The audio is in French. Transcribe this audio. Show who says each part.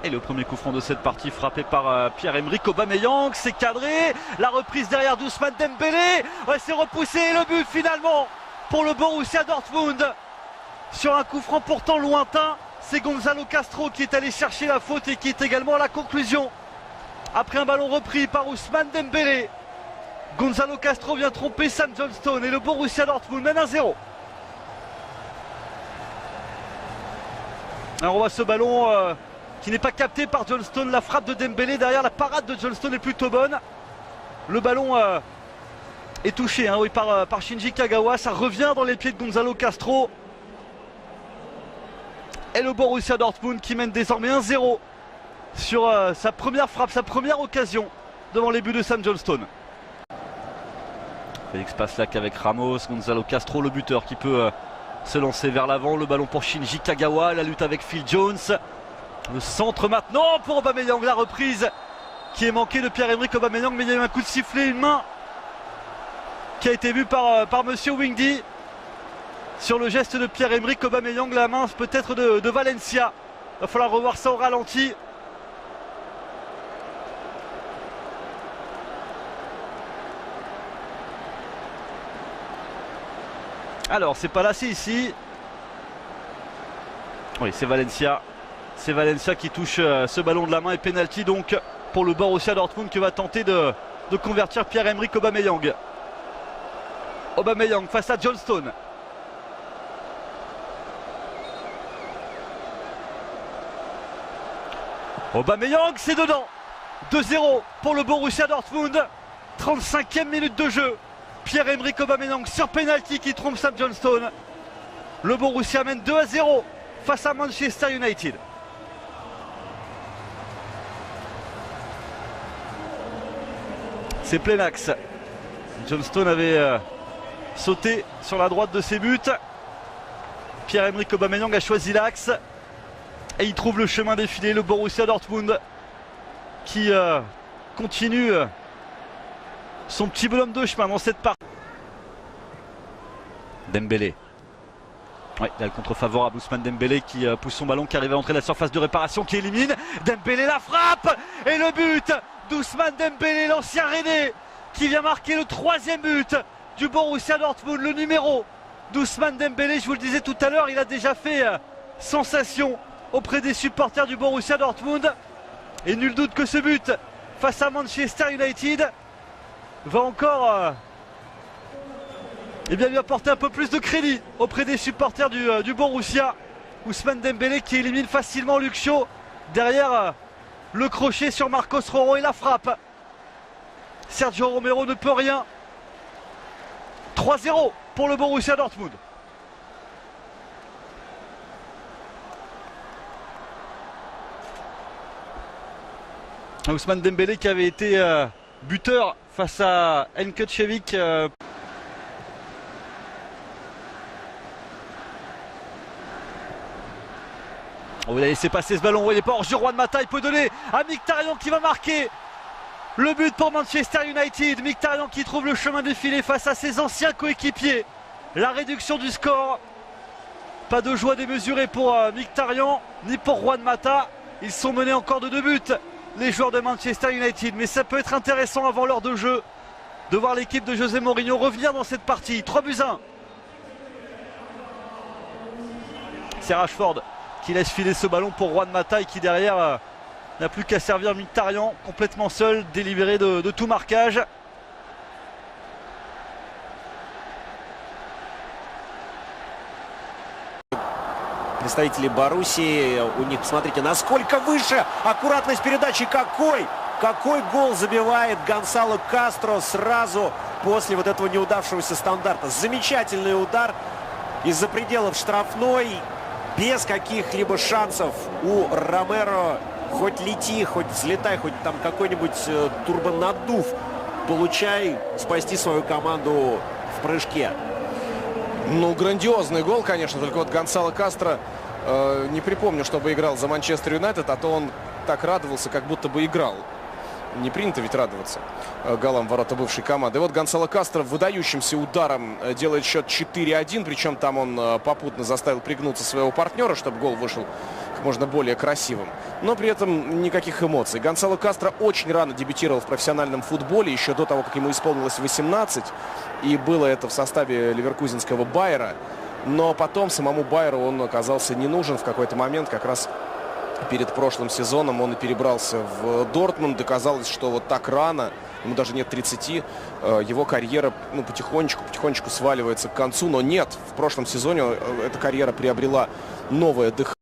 Speaker 1: Et le premier coup franc de cette partie frappé par Pierre-Emerick Aubameyang, c'est cadré, la reprise derrière d'Ousmane Dembélé, ouais, c'est repoussé et le but finalement pour le Borussia Dortmund. Sur un coup franc pourtant lointain, c'est Gonzalo Castro qui est allé chercher la faute et qui est également à la conclusion. Après un ballon repris par Ousmane Dembélé, Gonzalo Castro vient tromper Sam Johnstone et le Borussia Dortmund mène 1-0. Alors on voit ce ballon qui n'est pas capté par Johnstone, la frappe de Dembélé derrière, la parade de Johnstone est plutôt bonne. Le ballon est touché oui, par Shinji Kagawa, ça revient dans les pieds de Gonzalo Castro. Et le Borussia Dortmund qui mène désormais 1-0 sur sa première frappe, sa première occasion devant les buts de Sam Johnstone. Félix Passlack avec Ramos, Gonzalo Castro le buteur qui peut se lancer vers l'avant, le ballon pour Shinji Kagawa, la lutte avec Phil Jones. Le centre maintenant pour Aubameyang, la reprise qui est manquée de Pierre-Emerick Aubameyang, mais il y a eu un coup de sifflet, une main qui a été vue par Monsieur Wingdy sur le geste de Pierre-Emerick Aubameyang, la main peut-être de Valencia. Il va falloir revoir ça au ralenti. Alors c'est pas là, c'est ici. Oui, c'est Valencia. C'est Valencia qui touche ce ballon de la main et pénalty donc pour le Borussia Dortmund qui va tenter de convertir Pierre-Emerick Aubameyang. Aubameyang face à Johnstone. Aubameyang, c'est dedans. 2-0 pour le Borussia Dortmund. 35e minute de jeu. Pierre-Emerick Aubameyang sur pénalty qui trompe Sam Johnstone. Le Borussia mène 2-0 face à Manchester United. C'est plein axe. Johnstone avait sauté sur la droite de ses buts. Pierre-Emerick Aubameyang a choisi l'axe. Et il trouve le chemin défilé. Le Borussia Dortmund qui continue son petit bonhomme de chemin dans cette partie. Dembélé. Ouais, il y a le contre favorable, Ousmane Dembélé qui pousse son ballon, qui arrive à entrer dans la surface de réparation, qui élimine. Dembélé la frappe et le but d'Ousmane Dembélé, l'ancien Rennais, qui vient marquer le 3e but du Borussia Dortmund. Le numéro d'Ousmane Dembélé, je vous le disais tout à l'heure, il a déjà fait sensation auprès des supporters du Borussia Dortmund. Et nul doute que ce but face à Manchester United va encore lui apporter un peu plus de crédit auprès des supporters du Borussia. Ousmane Dembélé qui élimine facilement Luke Shaw derrière le crochet sur Marcos Rojo et la frappe. Sergio Romero ne peut rien. 3-0 pour le Borussia Dortmund. Ousmane Dembélé qui avait été buteur face à Nketchevik. Oh, il a laissé passer ce ballon, il n'est pas hors jeu. Juan Mata, il peut donner à Mkhitaryan qui va marquer le but pour Manchester United. Mkhitaryan qui trouve le chemin défilé face à ses anciens coéquipiers. La réduction du score. Pas de joie démesurée pour Mkhitaryan ni pour Juan Mata. Ils sont menés encore de 2 buts, les joueurs de Manchester United. Mais ça peut être intéressant avant l'heure de jeu de voir l'équipe de José Mourinho revenir dans cette partie. 3-1. C'est Rashford qui laisse filer ce ballon pour Juan Mata et qui derrière n'a plus qu'à servir Mkhitaryan complètement seul, délibéré de tout marquage.
Speaker 2: Представители Боруссии, у них, смотрите, насколько выше аккуратность передачи, какой гол забивает Гонсало Кастро сразу после вот этого неудавшегося стандарта. Замечательный удар из-за пределов штрафной, без каких-либо шансов у Ромеро. Хоть лети, хоть взлетай, хоть там какой-нибудь турбонаддув, получай, спасти свою команду в прыжке.
Speaker 3: Ну, грандиозный гол, конечно, только вот Гонсало Кастро не припомню, чтобы играл за Манчестер Юнайтед, а то он так радовался, как будто бы играл. Не принято ведь радоваться голам ворота бывшей команды. И вот Гонсало Кастро выдающимся ударом делает счет 4-1, причем там он попутно заставил пригнуться своего партнера, чтобы гол вышел как можно более красивым. Но при этом никаких эмоций. Гонсало Кастро очень рано дебютировал в профессиональном футболе, еще до того, как ему исполнилось 18. И было это в составе ливеркузенского Байера. Но потом самому Байеру он оказался не нужен в какой-то момент. Как раз перед прошлым сезоном он и перебрался в Дортмунд. Оказалось, что вот так рано, ему даже нет 30, его карьера потихонечку сваливается к концу. Но нет, в прошлом сезоне эта карьера приобрела новое дыхание.